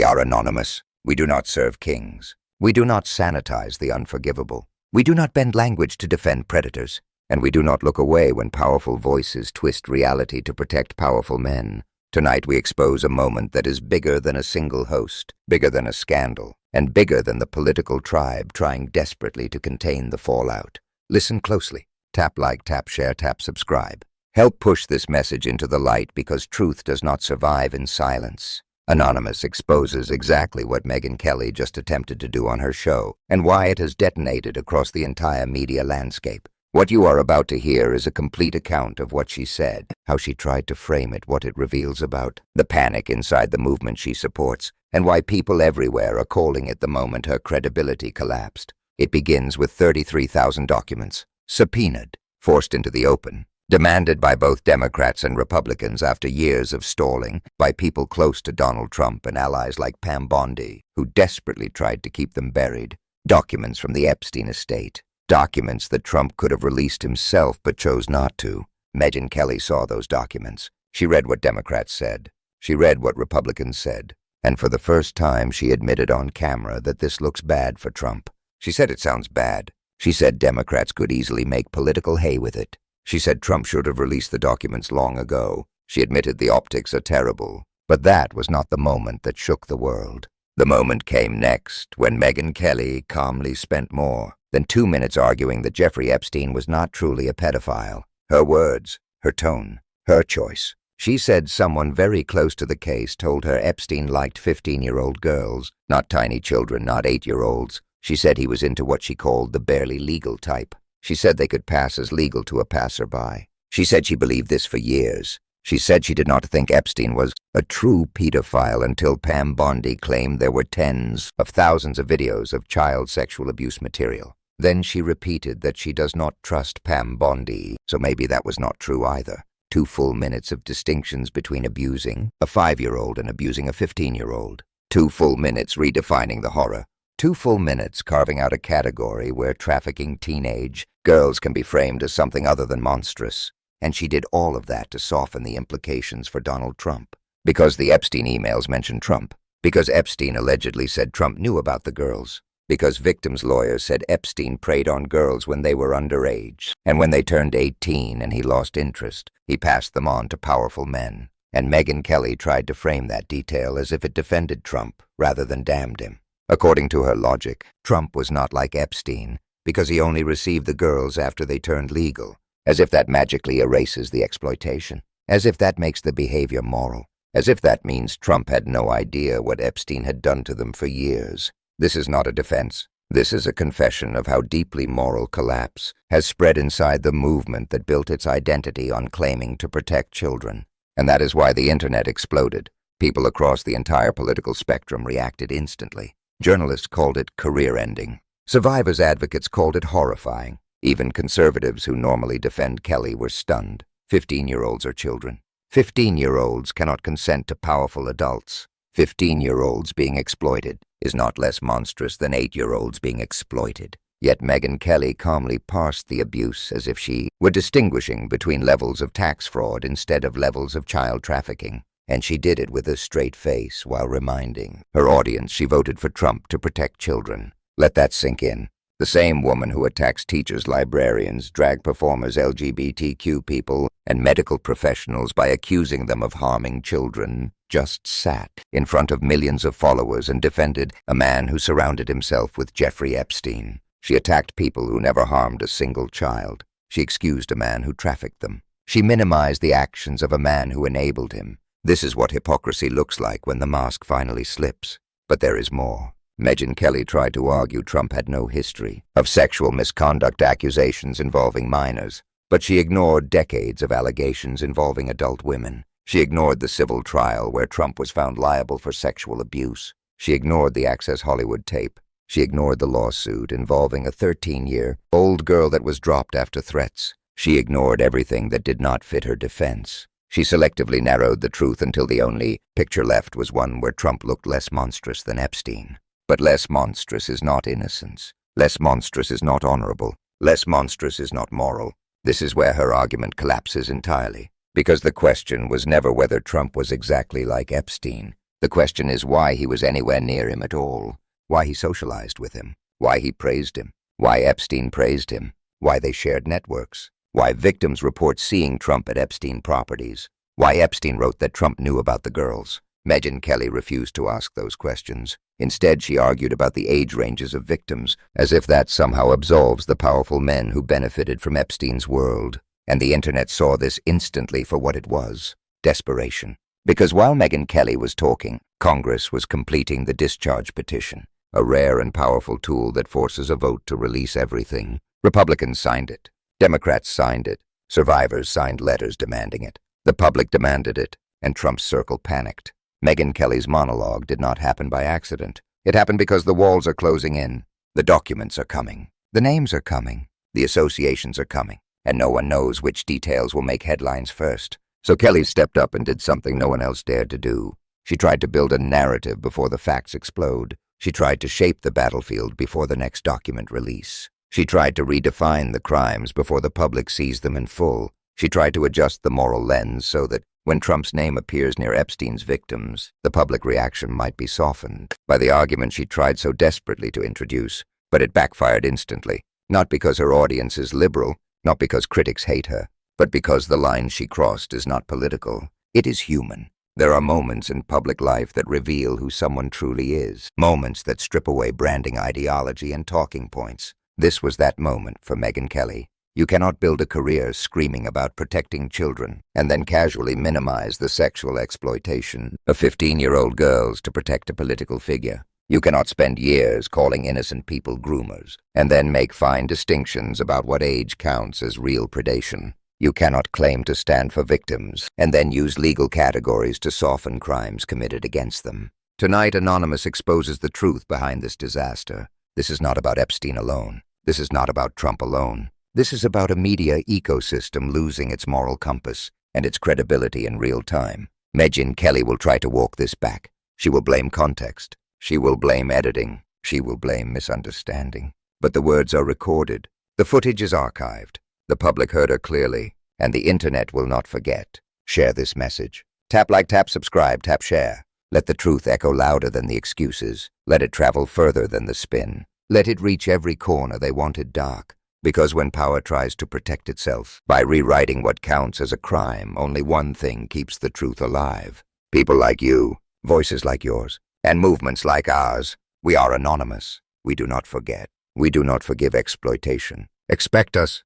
are anonymous. We do not serve kings. We do not sanitize the unforgivable. We do not bend language to defend predators. And we do not look away when powerful voices twist reality to protect powerful men. Tonight we expose a moment that is bigger than a single host, bigger than a scandal, and bigger than the political tribe trying desperately to contain the fallout. Listen closely. Tap like, tap share, tap subscribe. Help push this message into the light because truth does not survive in silence. Anonymous exposes exactly what Megyn Kelly just attempted to do on her show and why it has detonated across the entire media landscape. What you are about to hear is a complete account of what she said, how she tried to frame it, what it reveals about the panic inside the movement she supports, and why people everywhere are calling it the moment her credibility collapsed. It begins with 33,000 documents, subpoenaed, forced into the open, demanded by both Democrats and Republicans after years of stalling, by people close to Donald Trump and allies like Pam Bondi, who desperately tried to keep them buried. Documents from the Epstein estate. Documents that Trump could have released himself but chose not to. Megyn Kelly saw those documents. She read what Democrats said. She read what Republicans said. And for the first time, she admitted on camera that this looks bad for Trump. She said it sounds bad. She said Democrats could easily make political hay with it. She said Trump should have released the documents long ago. She admitted the optics are terrible. But that was not the moment that shook the world. The moment came next, when Megyn Kelly calmly spent more than 2 minutes arguing that Jeffrey Epstein was not truly a pedophile. Her words, her tone, her choice. She said someone very close to the case told her Epstein liked 15-year-old girls, not tiny children, not 8-year-olds. She said he was into what she called the barely legal type. She said they could pass as legal to a passerby. She said she believed this for years. She said she did not think Epstein was a true pedophile until Pam Bondi claimed there were tens of thousands of videos of child sexual abuse material. Then she repeated that she does not trust Pam Bondi, so maybe that was not true either. 2 full minutes of distinctions between abusing a 5-year-old and abusing a 15-year-old. 2 full minutes redefining the horror. 2 full minutes carving out a category where trafficking teenage girls can be framed as something other than monstrous. And she did all of that to soften the implications for Donald Trump. Because the Epstein emails mentioned Trump. Because Epstein allegedly said Trump knew about the girls. Because victims' lawyers said Epstein preyed on girls when they were underage. And when they turned 18 and he lost interest, he passed them on to powerful men. And Megyn Kelly tried to frame that detail as if it defended Trump rather than damned him. According to her logic, Trump was not like Epstein because he only received the girls after they turned legal. As if that magically erases the exploitation. As if that makes the behavior moral. As if that means Trump had no idea what Epstein had done to them for years. This is not a defense. This is a confession of how deeply moral collapse has spread inside the movement that built its identity on claiming to protect children. And that is why the internet exploded. People across the entire political spectrum reacted instantly. Journalists called it career-ending. Survivors' advocates called it horrifying. Even conservatives who normally defend Kelly were stunned. 15-year-olds are children. 15-year-olds cannot consent to powerful adults. 15-year-olds being exploited is not less monstrous than 8-year-olds being exploited. Yet Megyn Kelly calmly parsed the abuse as if she were distinguishing between levels of tax fraud instead of levels of child trafficking. And she did it with a straight face while reminding her audience she voted for Trump to protect children. Let that sink in. The same woman who attacks teachers, librarians, drag performers, LGBTQ people, and medical professionals by accusing them of harming children just sat in front of millions of followers and defended a man who surrounded himself with Jeffrey Epstein. She attacked people who never harmed a single child. She excused a man who trafficked them. She minimized the actions of a man who enabled him. This is what hypocrisy looks like when the mask finally slips. But there is more. Megyn Kelly tried to argue Trump had no history of sexual misconduct accusations involving minors, but she ignored decades of allegations involving adult women. She ignored the civil trial where Trump was found liable for sexual abuse. She ignored the Access Hollywood tape. She ignored the lawsuit involving a 13-year-old girl that was dropped after threats. She ignored everything that did not fit her defense. She selectively narrowed the truth until the only picture left was one where Trump looked less monstrous than Epstein. But less monstrous is not innocence. Less monstrous is not honorable. Less monstrous is not moral. This is where her argument collapses entirely. Because the question was never whether Trump was exactly like Epstein. The question is why he was anywhere near him at all, why he socialized with him, why he praised him, why Epstein praised him, why they shared networks, why victims report seeing Trump at Epstein properties, why Epstein wrote that Trump knew about the girls. Megyn Kelly refused to ask those questions. Instead, she argued about the age ranges of victims, as if that somehow absolves the powerful men who benefited from Epstein's world. And the internet saw this instantly for what it was: desperation. Because while Megyn Kelly was talking, Congress was completing the discharge petition, a rare and powerful tool that forces a vote to release everything. Republicans signed it. Democrats signed it. Survivors signed letters demanding it. The public demanded it, and Trump's circle panicked. Megyn Kelly's monologue did not happen by accident. It happened because the walls are closing in. The documents are coming. The names are coming. The associations are coming. And no one knows which details will make headlines first. So Kelly stepped up and did something no one else dared to do. She tried to build a narrative before the facts explode. She tried to shape the battlefield before the next document release. She tried to redefine the crimes before the public sees them in full. She tried to adjust the moral lens so that when Trump's name appears near Epstein's victims, the public reaction might be softened by the argument she tried so desperately to introduce. But it backfired instantly, not because her audience is liberal, not because critics hate her, but because the line she crossed is not political. It is human. There are moments in public life that reveal who someone truly is, moments that strip away branding ideology and talking points. This was that moment for Megyn Kelly. You cannot build a career screaming about protecting children and then casually minimize the sexual exploitation of 15-year-old girls to protect a political figure. You cannot spend years calling innocent people groomers and then make fine distinctions about what age counts as real predation. You cannot claim to stand for victims and then use legal categories to soften crimes committed against them. Tonight, Anonymous exposes the truth behind this disaster. This is not about Epstein alone. This is not about Trump alone. This is about a media ecosystem losing its moral compass and its credibility in real time. Megyn Kelly will try to walk this back. She will blame context. She will blame editing. She will blame misunderstanding. But the words are recorded. The footage is archived. The public heard her clearly, and the internet will not forget. Share this message. Tap like, tap subscribe, tap share. Let the truth echo louder than the excuses. Let it travel further than the spin. Let it reach every corner they wanted dark. Because when power tries to protect itself by rewriting what counts as a crime, only one thing keeps the truth alive. People like you, voices like yours, and movements like ours. We are anonymous. We do not forget. We do not forgive exploitation. Expect us.